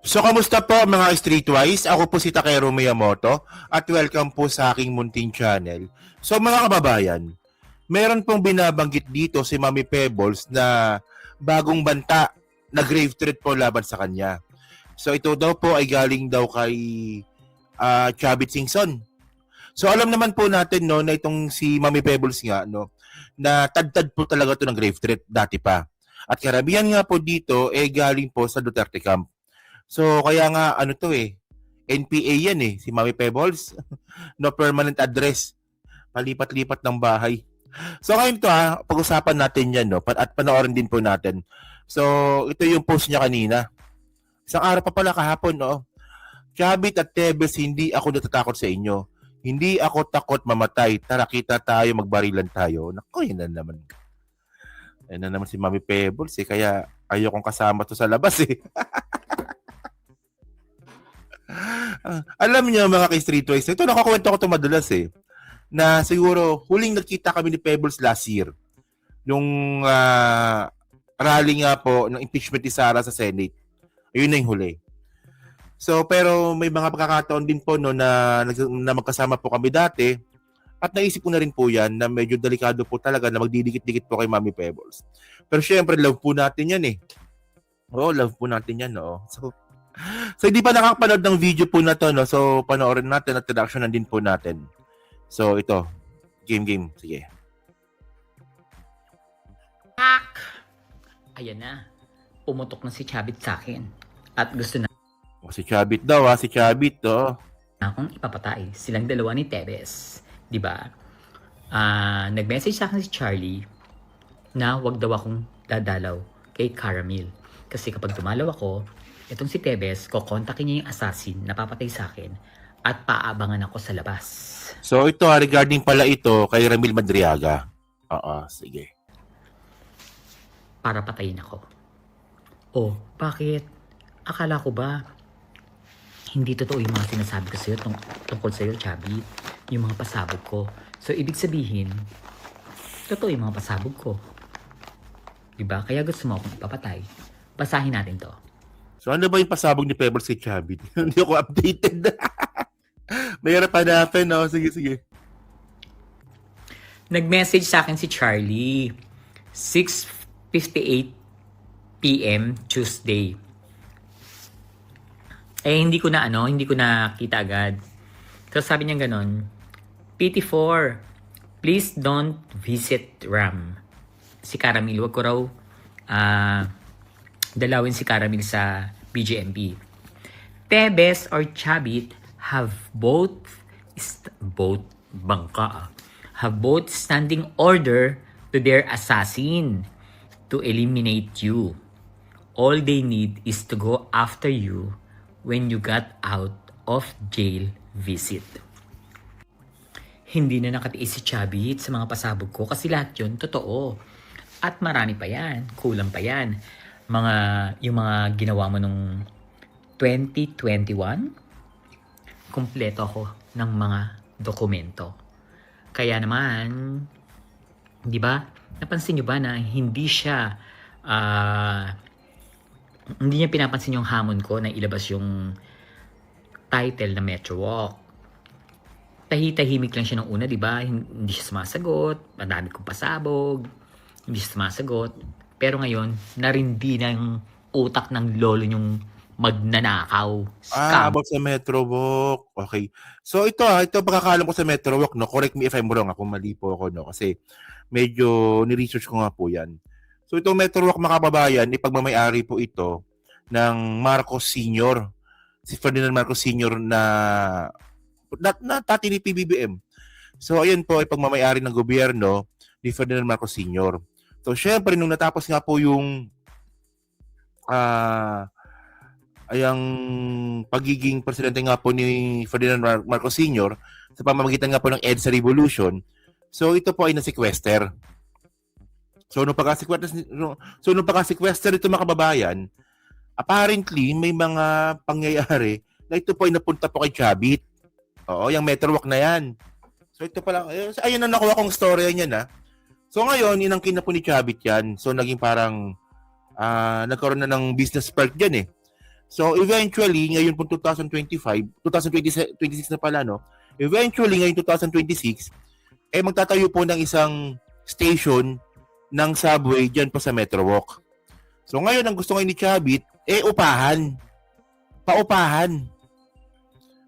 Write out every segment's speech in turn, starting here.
So, kamusta po mga Streetwise? Ako po si Takero Miyamoto at welcome po sa aking munting channel. So, mga kababayan, meron pong binabanggit dito si Mami Pebbles na bagong banta na grave threat po laban sa kanya. So, ito daw po ay galing daw kay Chavit Singson. So, alam naman po natin no, na itong si Mami Pebbles nga, no, na tad-tad po talaga ito ng grave threat dati pa. At karamihan nga po dito ay galing po sa Duterte camp. So, kaya nga, ano to NPA yan si Mami Pebbles. No permanent address. Palipat-lipat ng bahay. So, ngayon to pag-usapan natin yan, no? At panoorin din po natin. So, ito yung post niya kanina. Isang araw pa pala kahapon, no? Chavit at Tebes, hindi ako natatakot sa inyo. Hindi ako takot mamatay. Tara, kita tayo, magbarilan tayo. Naku, yan na naman. Yan na naman si Mami Pebbles, Kaya ayokong kasama to sa labas, Alam niyo mga ka-Streetwise, ito nakakwento ko ito madalas na siguro huling nagkita kami ni Pebbles last year. Yung rally nga po ng impeachment ni Sara sa Senate. Ayun na yung huli. So, pero may mga pagkakataon din po no, na magkasama po kami dati at naisip ko na rin po yan na medyo delikado po talaga na magdidikit-dikit po kay Mami Pebbles. Pero syempre, love po natin yan Oo, love po natin yan, no? So, hindi pa nakakapanood ng video po na to, no? So, panoorin natin at reactionan din po natin. So, ito. Game. Sige. Ayan na. Pumutok na si Chavit sa akin. At gusto na Si Chavit daw, si Chavit, akong ipapatay. Silang dalawa ni Tebes. Diba? Nag-message sa akin si Charlie na wag daw akong dadalaw kay Caramel. Kasi kapag dumalaw ako, itong si Tebes, kokontakin niya yung assassin na papatay sa akin at paabangan ako sa labas. So ito regarding pala ito kay Ramil Madriaga. Sige. Para patayin ako. Oh, bakit? Akala ko ba hindi totoo yung mga sinasabi ko sa'yo tungkol sa'yo, Chavit? Yung mga pasabog ko. So, ibig sabihin, totoo yung mga pasabog ko. Diba? Kaya gusto mo akong ipapatay. Basahin natin to. So ano ba yung pasabog ni Pebbles kay Chavit? Hindi ako updated. Mayroon pa natin, no? Sige. Nag-message sa akin si Charlie. 6:58 p.m. Tuesday. Hindi ko na kita agad. Tapos sabi niya ganon, PT4, please don't visit Ram. Si Caramel, wag ko raw dalawin si Caramel sa BGMP. Tebes or Chavit have both standing order to their assassin to eliminate you. All they need is to go after you when you got out of jail visit. Hindi na nakatiis si Chavit sa mga pasabog ko kasi lahat yun totoo. At marami pa yan, kulang pa yan. Yung mga ginawa mo nung 2021, kumpleto ako ng mga dokumento. Kaya naman, di ba, napansin nyo ba na hindi niya pinapansin yung hamon ko na ilabas yung title na Metro Walk. Tahimik lang siya nung una, di ba? Hindi siya sumasagot, madami kong pasabog, hindi siya sumasagot. Pero ngayon, narindi na yung utak ng lolo yung magnanakaw. Scam. About sa Metro Walk. Okay. So ito pagkakalam ko sa Metro Walk, no? Correct me if I'm wrong, kung mali po ako, no? Kasi medyo ni-research ko nga po yan. So itong Metro Walk, mga kababayan, ipagmamayari po ito ng Marcos Sr. Si Ferdinand Marcos Sr. na tati ni PBBM. So ayun po, ipagmamayari ng gobyerno ni Ferdinand Marcos Sr. So syempre, nung natapos nga po yung ayang pagiging presidente nga po ni Ferdinand Marcos Sr. sa pamamagitan nga po ng EDSA Revolution, so ito po ay na-sequester. So nung pagka-sequester ito, mga kababayan, apparently may mga pangyayari na ito po ay napunta po kay Chavit. Oo, yung Metro Walk na yan. So ito pa lang, ayun na nakuha kong storya niyan So ngayon, inangkin na po ni Chavit yan. So naging parang nagkaroon na ng business park dyan So eventually, ngayon po 2025, 2026 na pala, no? Eventually, ngayon 2026, magtatayo po ng isang station ng subway dyan po sa Metro Walk. So ngayon, ang gusto ngayon ni Chavit, upahan. Paupahan.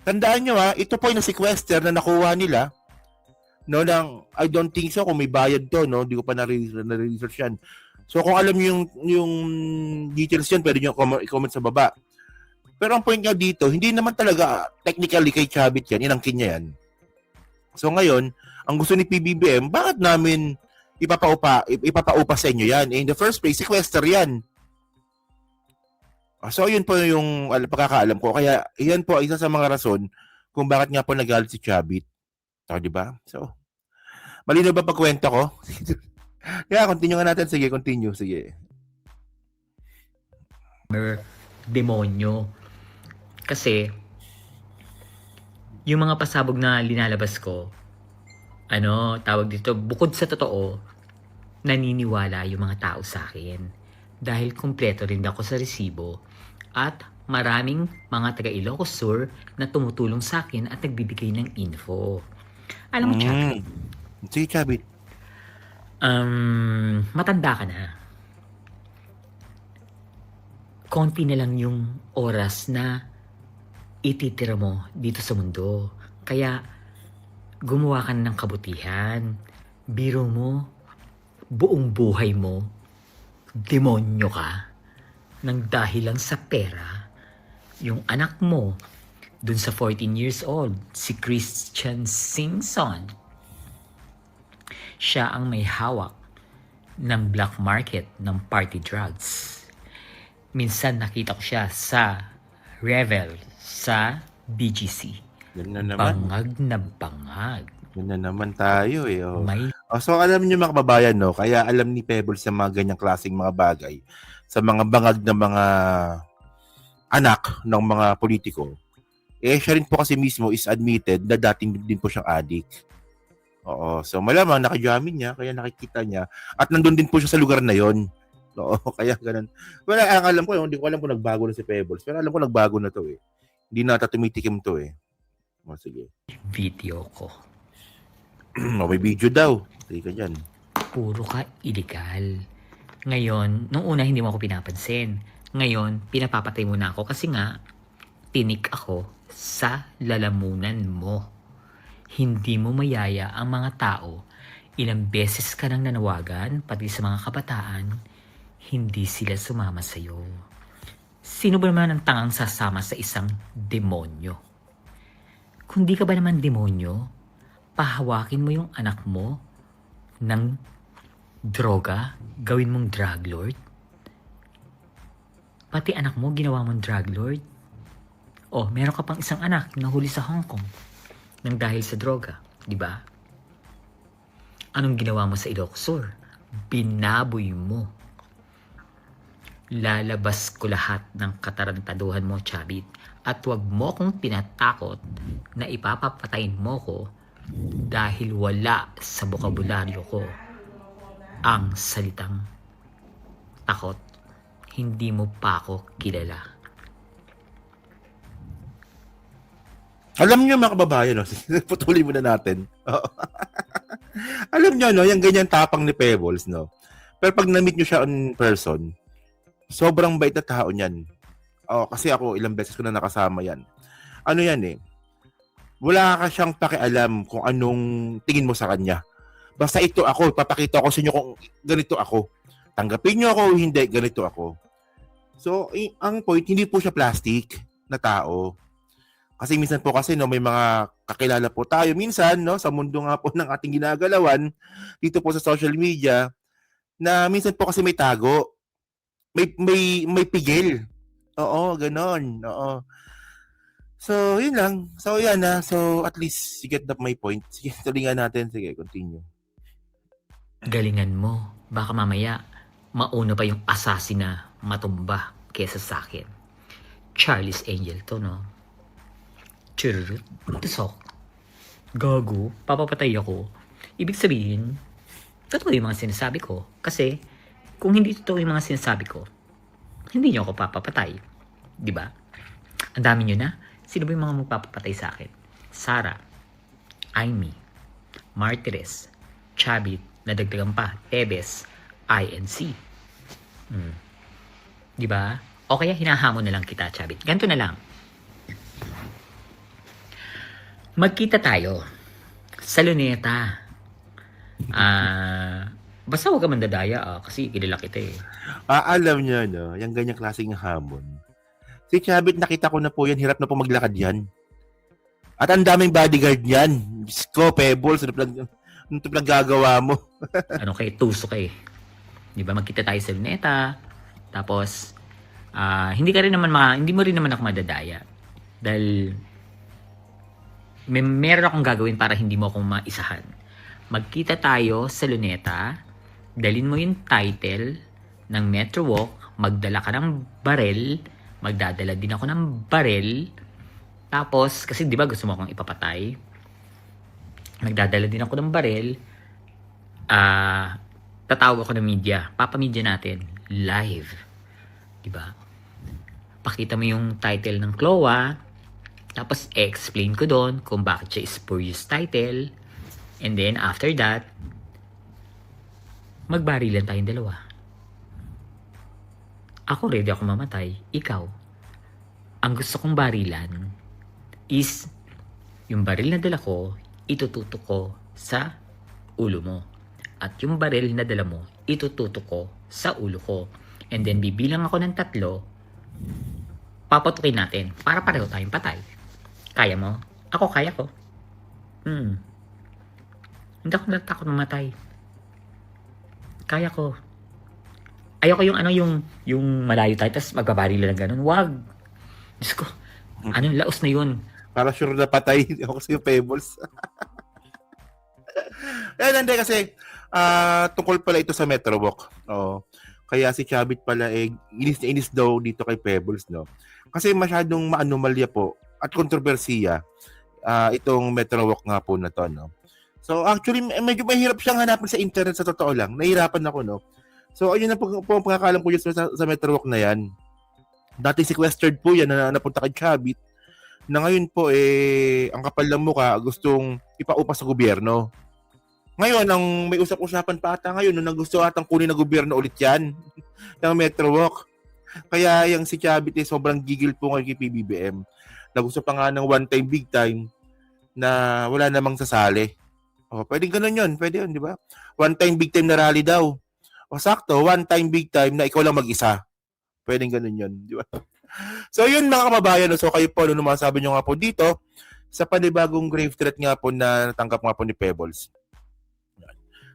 Tandaan nyo ito po yung na-sequester na nakuha nila, no, I don't think so kung may bayad to, no, hindi ko pa na-research yan. So kung alam niyo yung details yan, pwede nyo i-comment sa baba. Pero ang point nga dito, hindi naman talaga technically kay Chavit yan, inangkin niya yan. So ngayon, ang gusto ni PBBM, bakit namin ipapaupa sa inyo yan? In the first place, sequester yan. So yun po yung pagkakaalam ko. Kaya yan po isa sa mga rason kung bakit nga po nagalit si Chavit. So, di ba? So, malino ba pagkwento ko? Kaya continue nga natin. Sige, continue. Sige. Demonyo. Kasi, yung mga pasabog na linalabas ko, tawag dito, bukod sa totoo, naniniwala yung mga tao sa akin. Dahil kumpleto rin ako sa resibo at maraming mga taga Ilocos Sur na tumutulong sa akin at nagbibigay ng info. Alam mo, Chavit? Sige, Chavit. Matanda ka na. Konti na lang yung oras na ititira mo dito sa mundo. Kaya, gumawa ka ng kabutihan. Biro mo, buong buhay mo, demonyo ka. Nang dahil lang sa pera, yung anak mo, dun sa 14 years old, si Christian Singson, siya ang may hawak ng black market ng party drugs. Minsan nakita ko siya sa Revel, sa BGC. Yan na naman. Bangag na bangag. Yan na naman tayo Oh. May So alam niyo mga kababayan, no? Kaya alam ni Pebbles sa mga ganyang klaseng mga bagay, sa mga bangag na mga anak ng mga politiko, siya rin po kasi mismo is admitted na dating din po siyang addict. Oo. So malamang nakajamin niya, kaya nakikita niya. At nandun din po siya sa lugar na yon. Oo, kaya ganun. Well, ang alam ko, hindi ko alam kung nagbago na si Pebbles, pero alam ko nagbago na to Hindi na tumitikim to sige. video ko. May video daw. Sige ka dyan. Puro ka illegal. Ngayon, nung una hindi mo ako pinapansin. Ngayon, pinapapatay mo na ako kasi nga, tinik ako sa lalamunan mo. Hindi mo mayaya ang mga tao. Ilang beses ka nang nanawagan, pati sa mga kabataan, hindi sila sumama sa'yo. Sino ba naman ang tangang sasama sa isang demonyo? Kung di ka ba naman demonyo, pahawakin mo yung anak mo ng droga, gawin mong drug lord. Pati anak mo, ginawa mong drug lord. O, meron ka pang isang anak na huli sa Hong Kong nang dahil sa droga, di ba? Anong ginawa mo sa Ilocos Sur? Binaboy mo. Lalabas ko lahat ng katarantaduhan mo, Chavit. At huwag mo kong tinatakot na ipapapatayin mo ko dahil wala sa bokabularyo ko ang salitang takot. Hindi mo pa ako kilala. Alam niyo mga kababayan, putuloy muna natin. Alam niyo, yung ganyan tapang ni Pebbles, Pero pag na-meet niyo siya in person, sobrang bait na tao niyan. Kasi ako, ilang beses ko na nakasama yan. Ano yan wala ka siyang pakialam kung anong tingin mo sa kanya. Basta ito ako, papakita ko sa inyo kung ganito ako. Tanggapin niyo ako o hindi, ganito ako. So, ang point, hindi po siya plastic na tao. Kasi minsan po may mga kakilala po tayo minsan, sa mundo nga po ng ating ginagalawan, dito po sa social media, na minsan po kasi may tago. May pigil. Oo, ganon. Oo. So, yun lang. So, yan So, at least, you get my point. Sige, tulingan natin. Sige, continue. Galingan mo. Baka mamaya, mauna pa yung assassin na matumba kesa sa akin. Charlie's Angel to, Chururut. Tusok. Gago. Papapatay ako. Ibig sabihin, totoo yung mga sinasabi ko. Kasi, kung hindi totoo yung mga sinasabi ko, hindi niyo ako papapatay. Di ba? Ang dami nyo na. Sino ba yung mga magpapapatay sa akin? Sara, Aimee, Martires, Chavit, nadagdagan pa, Tebes, INC. Di ba? O kaya hinahamon na lang kita, Chavit. Ganito na lang. Magkita tayo sa Luneta. Basta huwag ka mandadaya kasi kilala kita eh. Alam niyo, no, yung ganyang klaseng hamon. Si Chavit, nakita ko na po yan, hirap na po maglakad yan. At ang daming bodyguard yan. Diyos ko, Pebbles, ano gagawa mo? Ano kay tuso kay. 'Di ba? Magkita tayo sa Luneta. Tapos hindi mo rin naman ako madadaya. Dahil meron akong gagawin para hindi mo akong maisahan. Magkita tayo sa Luneta. Dalin mo yung title ng Metro Walk, magdala ka ng barel, magdadala din ako ng barel. Tapos, kasi di ba gusto mo akong ipapatay? Magdadala din ako ng barel. Tatawag ako ng media. Papamedya natin. Live. Diba? Pakita mo yung title ng CLOA. Tapos, explain ko doon kung bakit siya spurious title. And then, after that, magbarilan tayong dalawa. Ako ready ako mamatay. Ikaw. Ang gusto kong barilan is yung baril na dala ko, itututok ko sa ulo mo. At yung baril na dala mo, itututok ko sa ulo ko. And then, bibilang ako ng 3, papatukin natin para pareho tayong patay. Kaya mo? Ako kaya ko. Hindi ako natakot mamatay. Kaya ko. Ayoko yung malayo tayo, tapos magbabaril lang ganun. Wag. Diyos ko, laos na yun. Para sure na patay ako sa Pebbles. Hindi kasi tungkol pala ito sa Metro Walk. Kaya si Chavit pala inis na inis daw dito kay Pebbles, no? Kasi masyadong maanomalya po at kontrobersiya itong Metro Walk nga po na to, no? So actually medyo mahirap siyang hanapin sa internet, sa totoo lang. Nahirapan ako, no? So ayun na po ang pagkakalam ko sa Metro Walk na yan. Dati sequestered po yan na napunta kay Chavit. Na ngayon po ang kapal ng mukha gustong ipaupa sa gobyerno. Ngayon, ang may usap-usapan pa ata ngayon nung gusto atang kunin ng gobyerno ulit yan ng Metro Walk. Kaya yung si Chavit sobrang gigil po ngayon kay PBBM. Na gusto pa nga ng one time, big time na wala namang sasali. Pwedeng ganun yun. Pwede yun, di ba? One time, big time na rally daw. Sakto, one time, big time na ikaw lang mag-isa. Pwedeng ganun yun, di ba? So yun mga kababayan, so kayo po, ano masabi nyo nga po dito sa panibagong grave threat nga po na natanggap nga po ni Pebbles.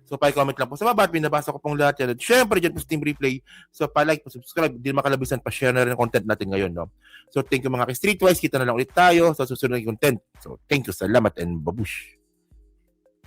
So pa-comment lang po sa baba at binabasa ko pong lahat yan. At syempre dyan po sa Team Replay, so pa-like, pa-subscribe, din makalabisan, pa-share na rin ang content natin ngayon, no? So thank you mga ka-Streetwise, kita na lang ulit tayo sa susunod na content. So thank you, salamat and babush!